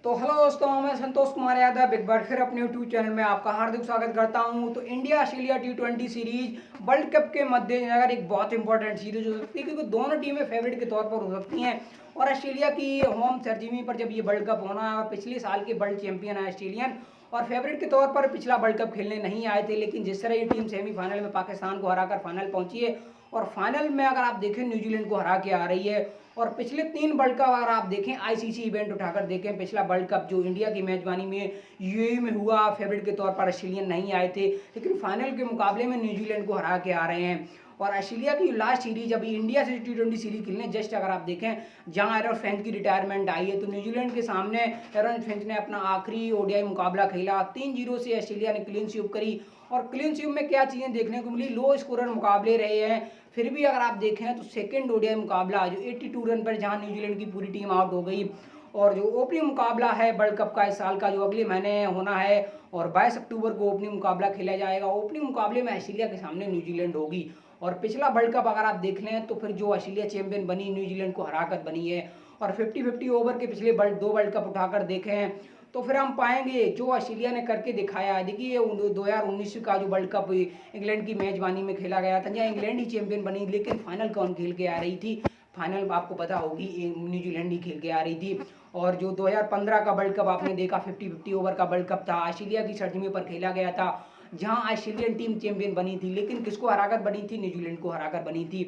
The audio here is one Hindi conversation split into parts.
तो हेलो दोस्तों, मैं संतोष कुमार यादव एक बार फिर अपने यूट्यूब चैनल में आपका हार्दिक स्वागत करता हूं। तो इंडिया ऑस्ट्रेलिया टी20 सीरीज वर्ल्ड कप के मद्देनजर एक बहुत इंपॉर्टेंट सीरीज हो सकती है, क्योंकि दोनों टीमें फेवरेट के तौर पर हो सकती हैं। और ऑस्ट्रेलिया की होम सरजमी पर जब ये वर्ल्ड कप होना है, और पिछले साल के वर्ल्ड चैंपियन है ऑस्ट्रेलियन, और फेवरेट के तौर पर पिछला वर्ल्ड कप खेलने नहीं आए थे, लेकिन जिस तरह ये टीम सेमीफाइनल में पाकिस्तान को हराकर फाइनल पहुंची है, और फाइनल में अगर आप देखें न्यूजीलैंड को हरा के आ रही है। और पिछले 3 वर्ल्ड कप अगर आप देखें, आईसीसी इवेंट उठाकर देखें, पिछला वर्ल्ड कप जो इंडिया की मेजबानी में यूएई में हुआ, फेवरेट के तौर पर ऑस्ट्रेलियन नहीं आए थे, लेकिन फाइनल के मुकाबले में न्यूजीलैंड को हरा के आ रहे हैं। और ऑस्ट्रेलिया की लास्ट सीरीज अभी इंडिया से टी20 सीरीज खेलने जस्ट अगर आप देखें, जहां एरन फिंच की रिटायरमेंट आई है, तो न्यूजीलैंड के सामने एरन फिंच ने अपना आखिरी ओडीआई मुकाबला खेला। 3-0 से ऑस्ट्रेलिया ने क्लीन स्वीप करी। और क्लीन स्वीप में क्या चीज़ें देखने को मिली, लो स्कोरर मुकाबले रहे हैं। फिर भी अगर आप देखें तो सेकेंड ओडीआई मुकाबला जो 82 रन पर, जहां न्यूजीलैंड की पूरी टीम आउट हो गई। और जो ओपनिंग मुकाबला है वर्ल्ड कप का इस साल का, जो अगले महीने होना है, और 22 अक्टूबर को ओपनिंग मुकाबला खेला जाएगा। ओपनिंग मुकाबले में ऑस्ट्रेलिया के सामने न्यूजीलैंड होगी। और पिछला वर्ल्ड कप अगर आप देख लें तो फिर जो ऑस्ट्रेलिया चैंपियन बनी, न्यूजीलैंड को हराकर बनी है। और 50-50 ओवर के पिछले 2 वर्ल्ड कप उठाकर देखें तो फिर हम पाएंगे जो ऑस्ट्रेलिया ने करके दिखाया है। देखिए 2019 का जो वर्ल्ड कप इंग्लैंड की मेजबानी में खेला गया था, जहाँ इंग्लैंड ही चैंपियन बनी, लेकिन फाइनल कौन खेल के आ रही थी? फाइनल आपको पता होगी न्यूजीलैंड ही खेल के आ रही थी। और जो 2015 का वर्ल्ड कप आपने देखा, 50-50 ओवर का वर्ल्ड कप था, ऑस्ट्रेलिया की सरजमी पर खेला गया था, जहां ऑस्ट्रेलियन टीम चैंपियन बनी थी, लेकिन किसको हराकर बनी थी? न्यूजीलैंड को हराकर बनी थी।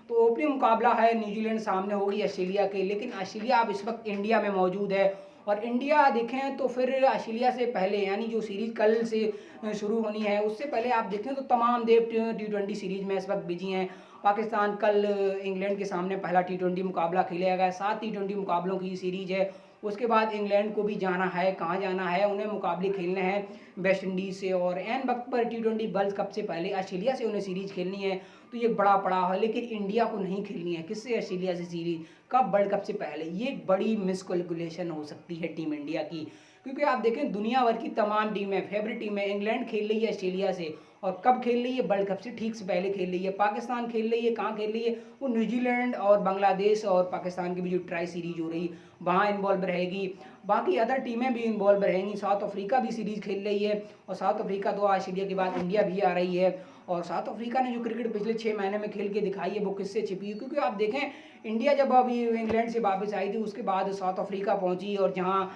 तो ओपनिंग मुकाबला है, न्यूजीलैंड सामने होगी ऑस्ट्रेलिया के, लेकिन ऑस्ट्रेलिया अब इस वक्त इंडिया में मौजूद है। और इंडिया देखें तो फिर ऑस्ट्रेलिया से पहले, यानी जो सीरीज कल से शुरू होनी है, उससे पहले आप देखें तो तमाम देव टी20 सीरीज में इस वक्त बिजी हैं। पाकिस्तान कल इंग्लैंड के सामने पहला टी20 मुकाबला खेलेगा गया। 7 टी20 मुकाबलों की सीरीज है। उसके बाद इंग्लैंड को भी जाना है। कहाँ जाना है? उन्हें मुकाबले खेलने हैं वेस्ट इंडीज़ से। और एन वक्त पर टी20 वर्ल्ड कप से पहले ऑस्ट्रेलिया से उन्हें सीरीज खेलनी है, तो ये बड़ा पड़ाव है। लेकिन इंडिया को नहीं खेलनी है। किससे? ऑस्ट्रेलिया से सीरीज, कब? वर्ल्ड कप से पहले। ये एक बड़ी मिसकैलकुलेशन हो सकती है टीम इंडिया की, क्योंकि आप देखें दुनिया भर की तमाम टीमें, फेवरेट टीमें, इंग्लैंड खेल रही है ऑस्ट्रेलिया से, और कब खेल रही है? वर्ल्ड कप से ठीक से पहले खेल रही है। पाकिस्तान खेल रही है, कहाँ खेल रही है? वो न्यूजीलैंड और बांग्लादेश और पाकिस्तान की भी जो ट्राई सीरीज हो रही है वहाँ इन्वॉल्व रहेगी। बाकी अदर टीमें भी इन्वॉल्व रहेंगी। साउथ अफ्रीका भी सीरीज खेल रही है, और साउथ अफ्रीका तो ऑस्ट्रेलिया के बाद इंडिया भी आ रही है। और साउथ अफ्रीका ने जो क्रिकेट पिछले 6 महीने में खेल के दिखाई है, वो किससे छिपी है? क्योंकि आप देखें इंडिया जब अभी इंग्लैंड से वापस आई थी, उसके बाद साउथ अफ्रीका पहुंची, और जहां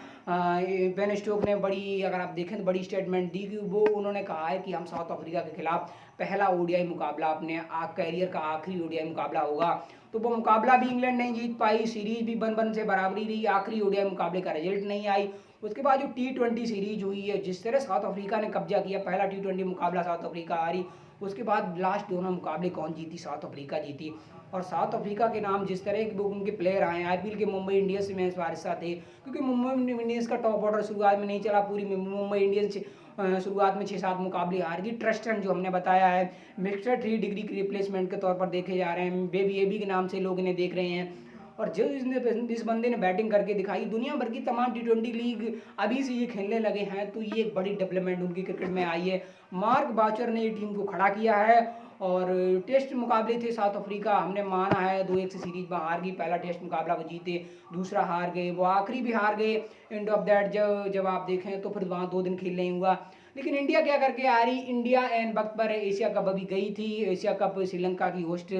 बेन स्टोक ने बड़ी, अगर आप देखें तो बड़ी स्टेटमेंट दी, कि वो उन्होंने कहा है कि हम साउथ अफ्रीका के खिलाफ पहला ओडीआई मुकाबला, अपने कैरियर का आखिरी ओडीआई मुकाबला होगा। तो वो मुकाबला भी इंग्लैंड नहीं जीत पाई, सीरीज भी 1-1 से बराबरी रही, आखिरी ओडीआई मुकाबले का रिजल्ट नहीं आई। उसके बाद जो टी20 सीरीज हुई है, जिस तरह साउथ अफ्रीका ने कब्जा किया, पहला टी20 मुकाबला साउथ अफ्रीका हारी, उसके बाद लास्ट दोनों मुकाबले कौन जीती? साउथ अफ्रीका जीती। और साउथ अफ्रीका के नाम जिस तरह के वो उनके प्लेयर आए, आईपीएल के मुंबई इंडियंस में इस बार हिस्सा थे, क्योंकि मुंबई इंडियंस का टॉप ऑर्डर शुरुआत में नहीं चला। पूरी मुंबई इंडियंस शुरुआत में 6-7 मुकाबले हार गई। ट्रस्टन जो हमने बताया है, मिस्टर 3 डिग्री की रिप्लेसमेंट के तौर पर देखे जा रहे हैं, बेबी एबी के नाम से लोग इन्हें देख रहे हैं। और जो इस बंदे ने बैटिंग करके दिखाई, दुनिया भर की तमाम टी20 लीग अभी से ये खेलने लगे हैं, तो ये एक बड़ी डेवलपमेंट उनकी क्रिकेट में आई है। मार्क बाचर ने ये टीम को खड़ा किया है। और टेस्ट मुकाबले थे साउथ अफ्रीका, हमने माना है 2-1 से सीरीज में हार गई। पहला टेस्ट मुकाबला वो जीते, दूसरा हार गए, वो आखिरी भी हार गए। एंड ऑफ दैट जब आप देखें तो फिर वहाँ 2 दिन खेल नहीं हुआ। लेकिन इंडिया क्या करके आ रही? इंडिया एन वक्त पर एशिया कप अभी गई थी। एशिया कप श्रीलंका की होस्ट,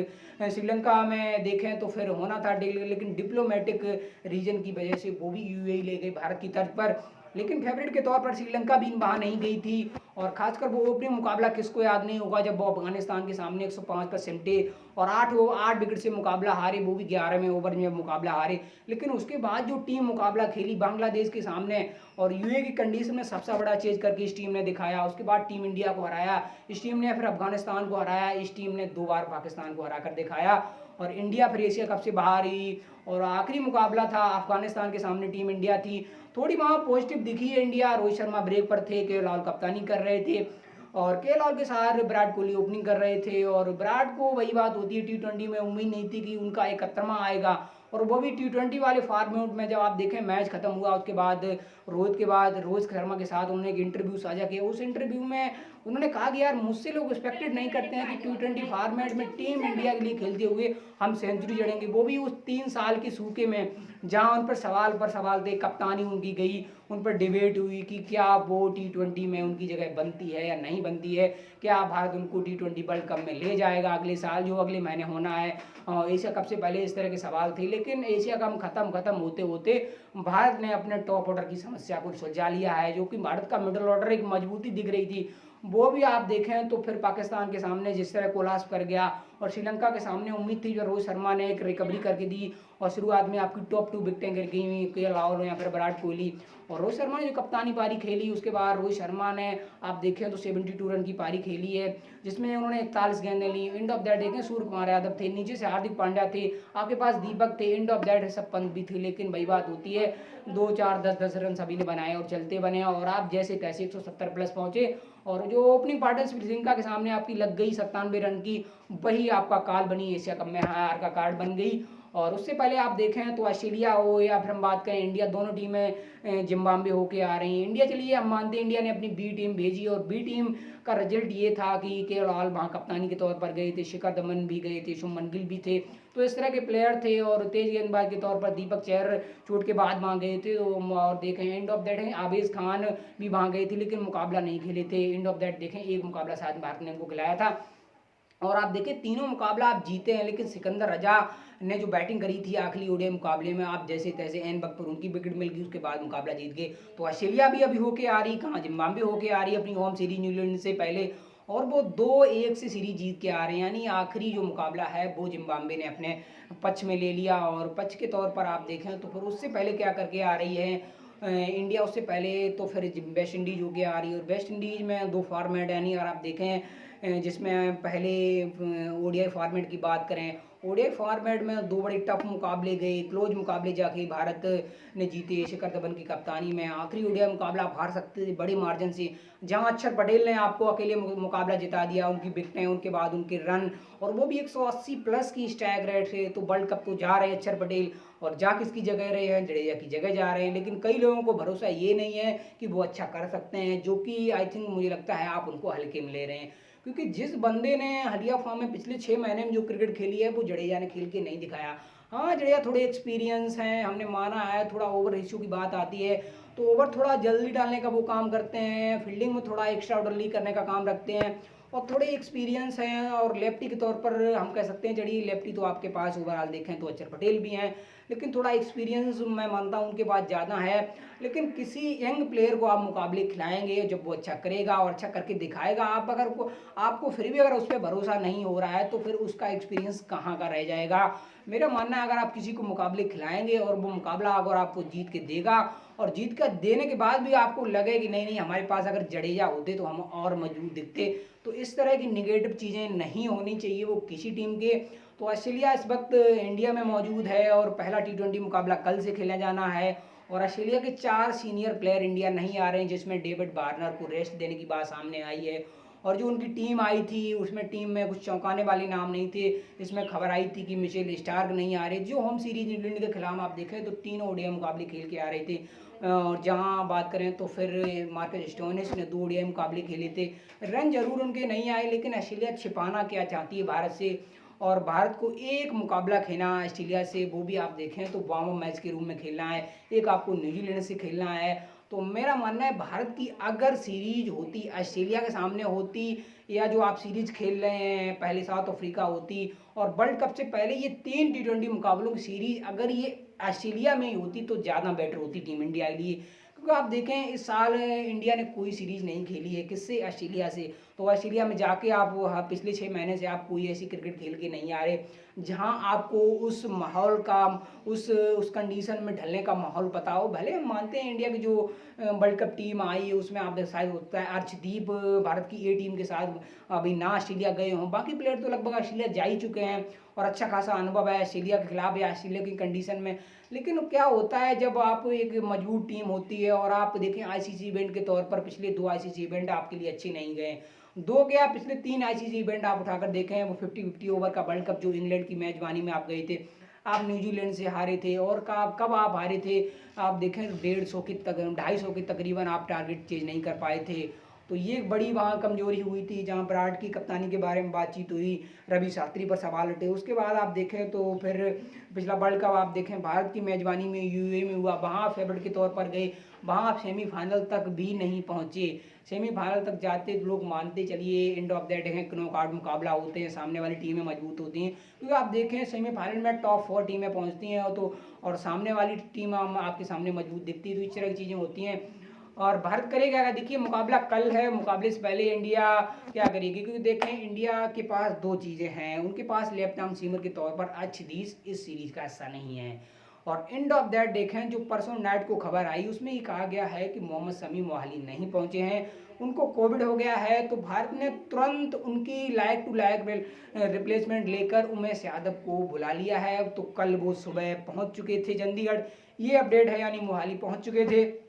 श्रीलंका में देखें तो फिर होना था, लेकिन डिप्लोमेटिक रीजन की वजह से वो भी यूएई ले गई भारत की तर्ज पर। लेकिन फेवरेट के तौर पर श्रीलंका भी वहाँ नहीं गई थी। और खासकर वो ओपनिंग मुकाबला किसको याद नहीं होगा, जब वो अफगानिस्तान के सामने 105 पर सिमटे और 8 विकेट से मुकाबला हारे, वो भी 11वें ओवर में मुकाबला हारे। लेकिन उसके बाद जो टीम मुकाबला खेली बांग्लादेश के सामने, और यूए की कंडीशन में सबसे बड़ा चेज करके इस टीम ने दिखाया। उसके बाद टीम इंडिया को हराया इस टीम ने, फिर अफगानिस्तान को हराया इस टीम ने, 2 बार पाकिस्तान को हरा कर दिखाया। और इंडिया फिर एशिया कप से बाहर ही, और आखिरी मुकाबला था अफगानिस्तान के सामने, टीम इंडिया थी। थोड़ी वहाँ पॉजिटिव दिखी है इंडिया। रोहित शर्मा ब्रेक पर थे, के कप्तानी कर रहे थे, और के के साथ विराट कोहली ओपनिंग कर रहे थे। और विराट को वही बात होती है, टी20 में उम्मीद नहीं थी कि उनका 71वां आएगा, और वो भी टी20 वाले फॉर्मेट में। जब आप देखें मैच खत्म हुआ, उसके बाद रोहित शर्मा के साथ उन्होंने एक इंटरव्यू साझा किया। उस इंटरव्यू में उन्होंने कहा कि यार मुझसे लोग एक्सपेक्टेड नहीं करते हैं कि टी20 फॉर्मेट में टीम इंडिया के लिए खेलते हुए हम सेंचुरी जड़ेंगे, वो भी उस 3 साल के सूखे में। जहां उन पर सवाल थे, कप्तानी उनकी गई, उन पर डिबेट हुई कि क्या वो T20 में उनकी जगह बनती है या नहीं बनती है, क्या भारत उनको T20 वर्ल्ड कप में ले जाएगा अगले साल जो अगले महीने होना है। एशिया कप से पहले इस तरह के सवाल थे, लेकिन एशिया कप खत्म होते होते भारत ने अपने टॉप ऑर्डर की समस्या को सुलझा लिया है। जो कि भारत का मिडिल ऑर्डर एक मजबूती दिख रही थी, वो भी आप देखें तो फिर पाकिस्तान के सामने जिस तरह कोलाप्स कर गया, और श्रीलंका के सामने उम्मीद थी जो रोहित शर्मा ने एक रिकवरी करके दी, और शुरुआत में आपकी टॉप 2 विकेटें गिर गई हुई, के राहुल या फिर विराट कोहली, और रोहित शर्मा ने जो कप्तानी पारी खेली उसके बाद रोहित शर्मा ने आप देखें तो 72 रन की पारी खेली है, जिसमें उन्होंने 41 गेंदें ली। एंड ऑफ दैट देखें सूर्य कुमार यादव थे, नीचे से हार्दिक पांड्या थे, आपके पास दीपक थे, एंड ऑफ दैट सब पंत भी थे। लेकिन वही बात होती है, 2 4 10 10 रन सभी ने बनाए और चलते बने, और आप जैसे तैसे 170 प्लस पहुंचे, और जो ओपनिंग पार्टनरशिप श्रीलंका के सामने आपकी लग गई 97 रन की, वही आपका काल बनी, एशिया कप में हार का कार्ड बन गई। और उससे पहले आप देखें तो ऑस्ट्रेलिया हो या फिर हम बात करें इंडिया, दोनों टीमें जिम्बाब्वे होके आ रही हैं। इंडिया चलिए हम मानते हैं इंडिया ने अपनी बी टीम भेजी, और बी टीम का रिजल्ट ये था कि के राहुल वहाँ कप्तानी के तौर पर गए थे, शिखर धवन भी गए थे, शुभमन गिल भी थे, तो इस तरह के प्लेयर थे। और तेज गेंदबाज के तौर पर दीपक चहर चोट के बाद वहाँ गए थे, और देखें एंड ऑफ दैट है आवेश खान भी वहाँ गए थे, लेकिन मुकाबला नहीं खेले थे। एंड ऑफ दैट देखें एक मुकाबला शायद भारत ने उनको खिलाया था, और आप देखें तीनों मुकाबला आप जीते हैं। लेकिन सिकंदर रजा ने जो बैटिंग करी थी आखिरी ओडीआई मुकाबले में, आप जैसे तैसे एन वक्त पर उनकी विकेट मिल गई, उसके बाद मुकाबला जीत गए। तो ऑस्ट्रेलिया भी अभी होके आ रही, कहाँ जिम्बाब्वे होके आ रही है अपनी होम सीरीज न्यूजीलैंड से पहले, और वो 2-1 से सीरीज जीत के आ रहे हैं, यानी आखिरी जो मुकाबला है वो जिम्बाब्वे ने अपने पक्ष में ले लिया। और पक्ष के तौर पर आप देखें तो फिर उससे पहले क्या करके आ रही है इंडिया, उससे पहले तो फिर वेस्ट इंडीज होके आ रही है, और वेस्ट इंडीज में 2 फॉर्मेट यानी, और आप देखें जिसमें पहले ओडीआई फॉर्मेट की बात करें, ओडीआई फॉर्मेट में 2 बड़े टफ मुकाबले गए, क्लोज मुकाबले जाके भारत ने जीते शिखर धवन की कप्तानी में। आखिरी ओडीआई मुकाबला आप हार सकते थे बड़े मार्जिन से, जहां अक्षर पटेल ने आपको अकेले मुकाबला जिता दिया, उनकी विकेटें उनके बाद उनके रन, और वो भी 180 प्लस की स्ट्राइक रेट से। तो वर्ल्ड कप तो जा रहे हैं अक्षर पटेल, और जा किसकी जगह रहे हैं, जडेजा की जगह जा रहे हैं। लेकिन कई लोगों को भरोसा ये नहीं है कि वो अच्छा कर सकते हैं, जो कि आई थिंक मुझे लगता है आप उनको हल्के में ले रहे हैं, क्योंकि जिस बंदे ने हलिया फॉर्म में पिछले 6 महीने में जो क्रिकेट खेली है वो जडेजा ने खेल के नहीं दिखाया। हाँ जडेजा थोड़े एक्सपीरियंस हैं, हमने माना है, थोड़ा ओवर रेशियो की बात आती है तो ओवर थोड़ा जल्दी डालने का वो काम करते हैं, फील्डिंग में थोड़ा एक्स्ट्रा ऑर्डरली करने का काम रखते हैं, और थोड़े एक्सपीरियंस हैं। और लेफ्टी के तौर पर हम कह सकते हैं जड़ी लेफ्टी तो आपके पास ओवरऑल देखें तो अक्षर पटेल भी हैं, लेकिन थोड़ा एक्सपीरियंस मैं मानता हूँ उनके पास ज़्यादा है। लेकिन किसी यंग प्लेयर को आप मुकाबले खिलाएंगे जब वो अच्छा करेगा और अच्छा करके दिखाएगा, आप अगर को आपको फिर भी अगर उस पर भरोसा नहीं हो रहा है तो फिर उसका एक्सपीरियंस कहाँ का रह जाएगा। मेरा मानना है अगर आप किसी को मुकाबले खिलाएंगे और वो मुकाबला अगर आपको जीत के देगा, और जीत कर देने के बाद भी आपको लगे कि नहीं नहीं हमारे पास अगर जडेजा होते तो हम और मजबूत दिखते, तो इस तरह की निगेटिव चीज़ें नहीं होनी चाहिए वो किसी टीम के। तो ऑस्ट्रेलिया इस वक्त इंडिया में मौजूद है, और पहला T20 मुकाबला कल से खेला जाना है, और ऑस्ट्रेलिया के 4 सीनियर प्लेयर इंडिया नहीं आ रहे हैं, जिसमें डेविड वार्नर को रेस्ट देने की बात सामने आई है। और जो उनकी टीम आई थी उसमें टीम में कुछ चौंकाने वाले नाम नहीं थे, इसमें खबर आई थी कि मिचेल स्टार्क नहीं आ रहे, जो होम सीरीज इंग्लैंड के खिलाफ आप देखें तो 3 ओडीआई मुकाबले खेल के आ रहे थे। और जहां बात करें तो फिर मार्कस स्टोइनिस ने 2 ओडीआई मुकाबले खेले थे, रन जरूर उनके नहीं आए, लेकिन ऑस्ट्रेलिया छिपाना क्या चाहती है भारत से, और भारत को एक मुकाबला खेलना ऑस्ट्रेलिया से, वो भी आप देखें तो वार्म अप मैच के रूप में खेलना है, एक आपको न्यूजीलैंड से खेलना है। तो मेरा मानना है भारत की अगर सीरीज होती ऑस्ट्रेलिया के सामने होती, या जो आप सीरीज खेल रहे हैं पहले साउथ अफ्रीका होती, और वर्ल्ड कप से पहले ये 3 T20 मुकाबलों की सीरीज अगर ये ऑस्ट्रेलिया में ही होती तो ज़्यादा बेटर होती टीम इंडिया के लिए। क्योंकि आप देखें इस साल इंडिया ने कोई सीरीज नहीं खेली है, किससे, ऑस्ट्रेलिया से। तो ऑस्ट्रेलिया में जाके आप पिछले 6 महीने से आप कोई ऐसी क्रिकेट खेल के नहीं आ रहे जहां आपको उस माहौल का, उस कंडीशन में ढलने का माहौल पता हो। भले हम मानते हैं इंडिया की जो वर्ल्ड कप टीम आई है उसमें आप शायद होता है अर्शदीप भारत की ए टीम के साथ अभी ना ऑस्ट्रेलिया गए हों, बाकी प्लेयर तो लगभग ऑस्ट्रेलिया जा ही चुके हैं, और अच्छा खासा अनुभव है ऑस्ट्रेलिया के खिलाफ या ऑस्ट्रेलिया की कंडीशन में। लेकिन क्या होता है जब आप एक मजबूत टीम होती है, और आप देखें आईसीसी इवेंट के तौर पर पिछले 2 आईसीसी इवेंट आपके लिए अच्छे नहीं गए, 2 क्या पिछले 3 आईसीसी इवेंट आप उठाकर देखें, वो 50-50 ओवर का वर्ल्ड कप जो इंग्लैंड की मेजबानी में आप गए थे, आप न्यूजीलैंड से हारे थे, और कब आप हारे थे, आप देखें 150 की तक 250 के तकरीबन आप टारगेट चेज नहीं कर पाए थे। तो ये एक बड़ी वहाँ कमजोरी हुई थी जहाँ विराट की कप्तानी के बारे में बातचीत हुई, रवि शास्त्री पर सवाल उठे। उसके बाद आप देखें तो फिर पिछला वर्ल्ड कप आप देखें भारत की मेजबानी में यूएई में हुआ, वहाँ आप फेवरेट के तौर पर गए, वहाँ आप सेमीफाइनल तक भी नहीं पहुँचे। सेमीफाइनल तक जाते तो लोग मानते चलिए एंड ऑफ द डे है नॉकआउट मुकाबला होते हैं, सामने वाली टीमें मजबूत होती हैं, क्योंकि आप देखें सेमीफाइनल में टॉप 4 टीमें पहुंचती हैं तो और सामने वाली टीम आपके सामने मजबूत दिखती है, तो इस तरह की चीज़ें होती हैं। और भारत करेगा क्या, देखिए मुकाबला कल है, मुकाबले से पहले इंडिया क्या करेगी, क्योंकि देखें इंडिया के पास दो चीज़ें हैं, उनके पास लेफ्ट आर्म सीमर के तौर पर अर्शदीप इस सीरीज का हिस्सा नहीं है। और एंड ऑफ दैट देखें जो परसों नाइट को खबर आई उसमें ये कहा गया है कि मोहम्मद शमी मोहाली नहीं पहुंचे हैं, उनको कोविड हो गया है, तो भारत ने तुरंत उनकी लायक टू लायक रिप्लेसमेंट लेकर उमेश यादव को बुला लिया है। तो कल वो सुबह पहुंच चुके थे चंडीगढ़, ये अपडेट है, यानी मोहाली पहुंच चुके थे।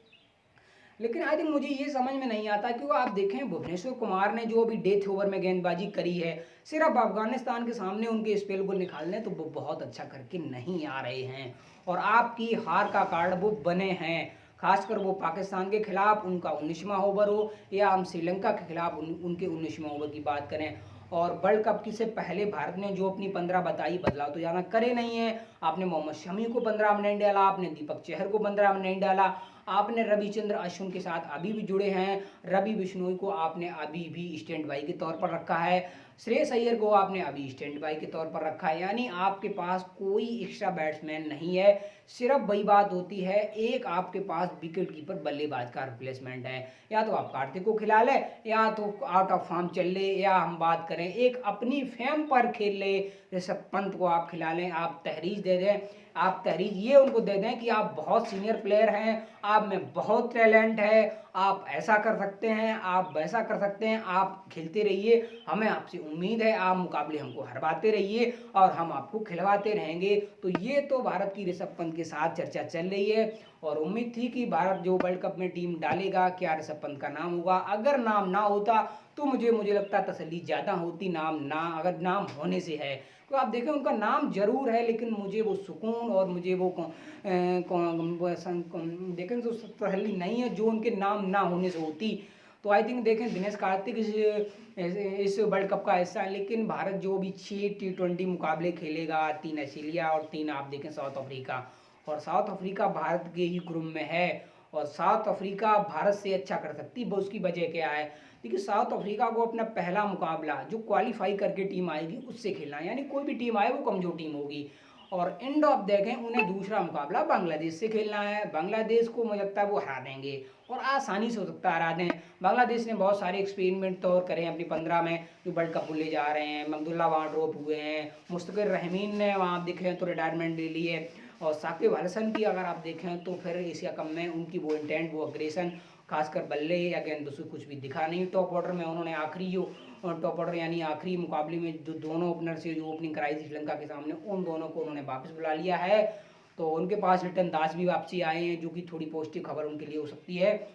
लेकिन आई थिंक मुझे ये समझ में नहीं आता कि वो आप देखें भुवनेश्वर कुमार ने जो अभी डेथ ओवर में गेंदबाजी करी है, सिर्फ अफगानिस्तान के सामने उनके स्पेल को निकालने तो वो बहुत अच्छा करके नहीं आ रहे हैं, और आपकी हार का कार्ड वो बने हैं, खासकर वो पाकिस्तान के खिलाफ उनका 19वां ओवर हो या हम श्रीलंका के खिलाफ उनके 19वां ओवर की बात करें। और वर्ल्ड कप की से पहले भारत ने जो अपनी 15 बताई बदलाव तो ज़्यादा करे नहीं है। आपने मोहम्मद शमी को 15 में नहीं डाला, आपने दीपक चहर को 15 में नहीं डाला, आपने रविचंद्र अश्विन के साथ अभी भी जुड़े हैं, रवि बिश्नोई को आपने अभी भी स्टैंड बाई के तौर पर रखा है, श्रेयस अय्यर को आपने अभी स्टैंड बाई के तौर पर रखा है, यानी आपके पास कोई एक्स्ट्रा बैट्समैन नहीं है। सिर्फ वही बात होती है, एक आपके पास विकेट कीपर बल्लेबाज का रिप्लेसमेंट है, या तो आप कार्तिक को खिला ले या तो आउट ऑफ फॉर्म चल ले, या हम बात करें एक अपनी फेम पर खेल ले, ऋषभ पंत को आप खिला लें, आप तहरीर दे दें, आप तहरीर ये उनको दे दें कि आप बहुत सीनियर प्लेयर हैं, आप में बहुत टैलेंट है, आप ऐसा कर सकते हैं, आप वैसा कर सकते हैं, आप खेलते रहिए, हमें आपसे उम्मीद है, आप मुकाबले हमको हरवाते रहिए और हम आपको खिलवाते रहेंगे। तो ये तो भारत की ऋषभ पंत के साथ चर्चा चल रही है, और उम्मीद थी कि भारत जो वर्ल्ड कप में टीम डालेगा क्या ऋषभ पंत का नाम होगा, अगर नाम ना होता तो मुझे लगता तसल्ली ज़्यादा होती, नाम ना अगर नाम होने से है तो आप देखें उनका नाम जरूर है, लेकिन मुझे वो सुकून और मुझे वो देखें तो तसल्ली नहीं है जो उनके नाम ना होने से होती। तो आई थिंक देखें दिनेश कार्तिक इस वर्ल्ड कप का हिस्सा है, लेकिन भारत जो भी 6 T20 मुकाबले खेलेगा, 3 ऑस्ट्रेलिया और 3 आप देखें साउथ अफ्रीका, और साउथ अफ्रीका भारत के ही ग्रुप में है, और साउथ अफ्रीका भारत से अच्छा कर सकती है। उसकी वजह क्या है, देखिए साउथ अफ्रीका को अपना पहला मुकाबला जो क्वालिफाई करके टीम आएगी उससे खेलना है, यानी कोई भी टीम आए वो कमजोर टीम होगी, और एंड ऑफ देखें उन्हें दूसरा मुकाबला बांग्लादेश से खेलना है। बांग्लादेश को मुझे लगता है वो हरा देंगे, और आसानी से हो सकता है हरा दें। बांग्लादेश ने बहुत सारे एक्सपेरिमेंट तौर करे हैं अपनी 15 में जो वर्ल्ड कप ले जा रहे हैं, अब्दुल्ला वहाँ ड्रॉप हुए हैं, मुस्तकिर रहमीन ने वहाँ देखें तो रिटायरमेंट ले ली है, और साकिब अल हसन की अगर आप देखें तो फिर एशिया कप में उनकी वो इंटेंट वो अग्रेशन खासकर बल्ले या गेंदबाजी कुछ भी दिखा नहीं। टॉप ऑर्डर में उन्होंने आखिरी जो टॉप ऑर्डर यानी आखिरी मुकाबले में जो दोनों ओपनर से जो ओपनिंग कराई थी श्रीलंका के सामने, उन दोनों को उन्होंने वापस बुला लिया है। तो उनके पास रिटर्न दास भी वापसी आए हैं, जो कि थोड़ी पॉजिटिव खबर उनके लिए हो सकती है।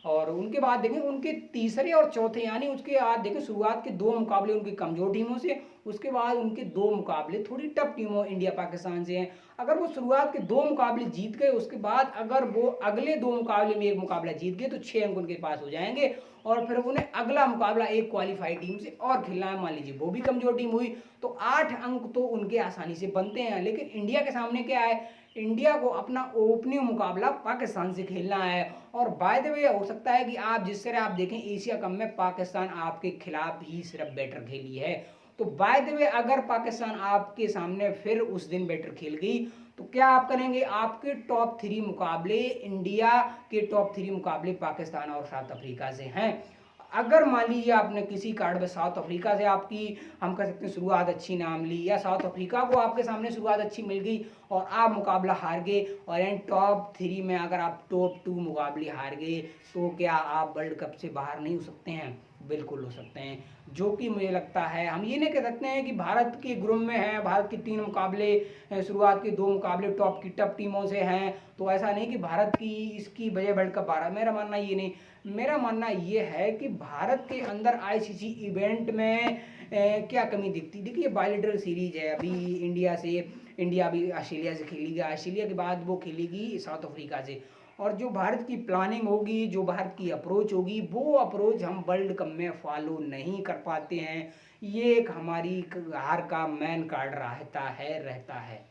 और उनके बाद देखें उनके तीसरे और चौथे यानी उसके बाद देखें शुरुआत के 2 मुकाबले उनकी कमजोर टीमों से, उसके बाद उनके 2 मुकाबले थोड़ी टफ टीमों इंडिया पाकिस्तान से हैं। अगर वो शुरुआत के 2 मुकाबले जीत गए, उसके बाद अगर वो अगले 2 मुकाबले में 1 मुकाबला जीत गए तो 6 अंक उनके पास हो जाएंगे, और फिर उन्हें अगला मुकाबला एक क्वालिफाइड टीम से और खेलना है, मान लीजिए वो भी कमजोर टीम हुई तो 8 अंक तो उनके आसानी से बनते हैं। लेकिन इंडिया के सामने क्या है, इंडिया को अपना ओपनिंग मुकाबला पाकिस्तान से खेलना है, और बाय द वे हो सकता है कि आप जिस तरह आप देखें एशिया कप में पाकिस्तान आपके खिलाफ ही सिर्फ बेटर खेली है, तो बाय द वे अगर पाकिस्तान आपके सामने फिर उस दिन बेटर खेल गई तो क्या आप करेंगे, आपके टॉप 3 मुकाबले इंडिया के टॉप 3 मुकाबले पाकिस्तान और साउथ अफ्रीका से हैं। अगर मान लीजिए आपने किसी कार्ड में साउथ अफ्रीका से आपकी हम कह सकते हैं शुरुआत अच्छी नाम ली, या साउथ अफ्रीका को आपके सामने शुरुआत अच्छी मिल गई और आप मुकाबला हार गए, और एंड टॉप 3 में अगर आप टॉप 2 मुकाबले हार गए तो क्या आप वर्ल्ड कप से बाहर नहीं हो सकते हैं, बिल्कुल हो सकते हैं। जो कि मुझे लगता है हम ये नहीं कह सकते हैं कि भारत के ग्रुप में है, भारत के 3 मुकाबले शुरुआत के 2 मुकाबले टॉप की टफ टीमों से हैं, तो ऐसा नहीं कि भारत की इसकी वजह वर्ल्ड कप आ रहा है। मेरा मानना ये नहीं, मेरा मानना ये है कि भारत के अंदर आईसीसी इवेंट में क्या कमी दिखती। देखिए बायलैटरल सीरीज है, अभी इंडिया अभी ऑस्ट्रेलिया से खेलेगी, ऑस्ट्रेलिया के बाद वो खेलेगी साउथ अफ्रीका से, और जो भारत की प्लानिंग होगी, जो भारत की अप्रोच होगी, वो अप्रोच हम वर्ल्ड कप में फॉलो नहीं कर पाते हैं। ये एक हमारी हार का मेन कार्ड रहता है।